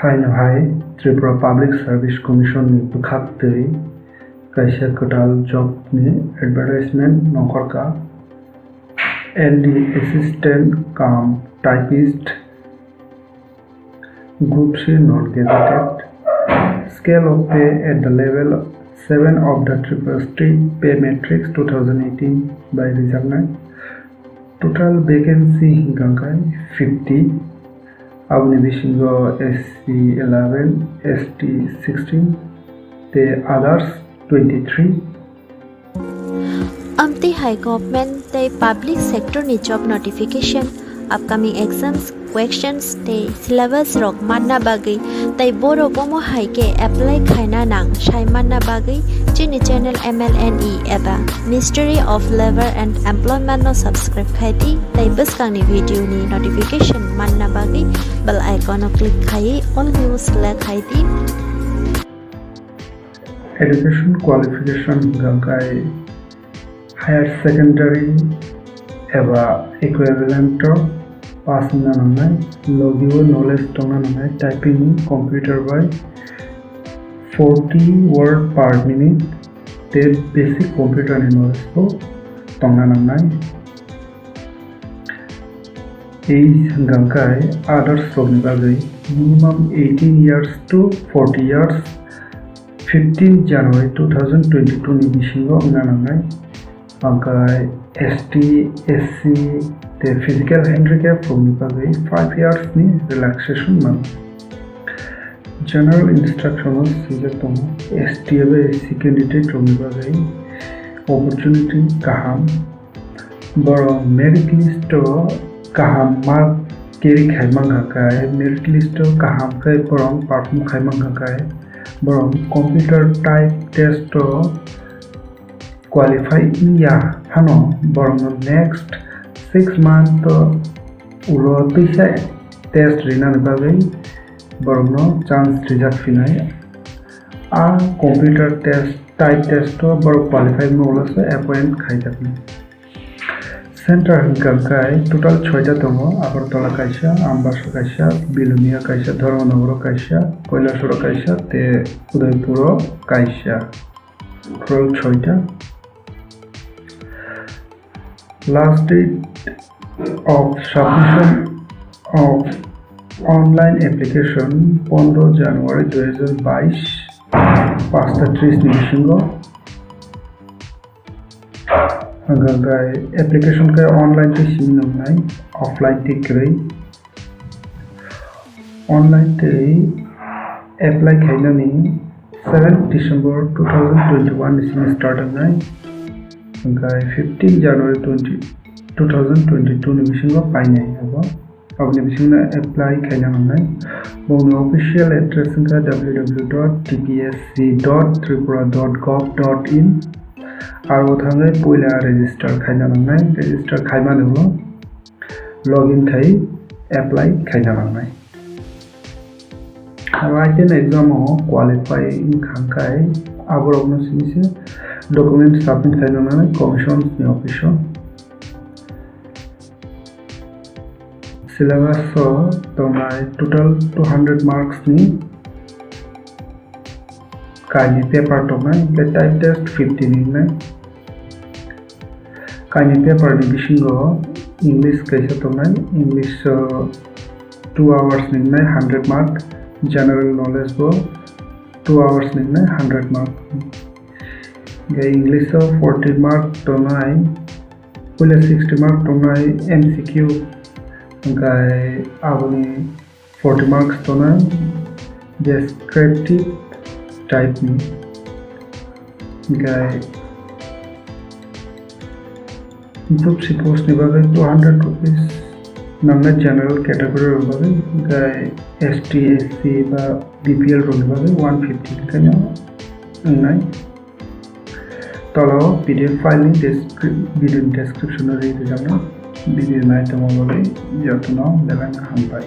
Hai Tripura Public Service Commission ni bukhaktwi kaisa kotal job ni advertisement nongkhorka LD assistant cum typist group C non-gazetted scale of pay at the level 7 of the Tripura State Pay Matrix 2018 by Reserve 9. Total vacancy hingangkai 50. Abni bisingo SC 11, ST 16, the others 23. Amti High Government the public sector ni job notification upcoming exams questions the syllabus rok manna bagi tai boro pomo hai ke apply khaina nang shai manna bagi chini channel MLNE eba Ministry of Labor and Employment no subscribe khaiti tai buskang ni video ni notification manna bagi bell icon no click khai all news la khaiti. Education qualification gangkai higher secondary eba equivalent pass na nanai logio knowledge tona nanai typing computer by 40 word per minute the basic computer knowledge ko tona nanai age gangkai others from bagai minimum 18 years to 40 years 15 January 2022 ni bisingo nanai angkai ST SC the physical handicap from bagai 5 years ni relaxation month general instructional subject on ST SC candidate from bagai opportunity kaham boro merit list kaham mark keri khaimang hakai merit list kaham kai porong perform khaimang hakai boro computer type test qualify iya hano boro next 6 month ulo tisa test rina bagai boro chance result finai a computer test type test boro qualify no se appoint khai jakni center hingkai total 6 ta tongo agartala kaisa ambasha kaisa bilunia kaisa dharmanagor kaisa koilasoro kaisa te udaipur kaisa total 6 ta last date of submission of online application 15 January 2022 5:30 nimishingo hanggai application kai online te siminam nai offline te krai online te apply khaina ni 7 December 2021 ni start nai hanggai 15 January 2022 ni bisingo painai abo abni bisingo apply khaina nai bono official address ka www.tpsc.tripura.gov.in aro thangai poila register khaina nangai register khaima nulo login khai apply khaina nangai written exam qualifying khangkai aborogno sinise document submit khaina nangai commission ni office syllabus tonai total 200 marks ni kaini paper tonai the type test 15 nai kaini paper ni bisingo english kaisa tonai english 2 hours ni nai 100 mark general knowledge bo 2 hours ni nai 100 mark ge english 40 mark tonai pula 60 mark tonai mcq gai abuni 40 marks tonai descriptive type ni gai group C post ni bagai 200 rupees namna general category bagai gai ST SC ba BPL ro bagai 150 kanya nai talo PDF file ni video description ri dijana video nai tomo bagai yatno delan hampai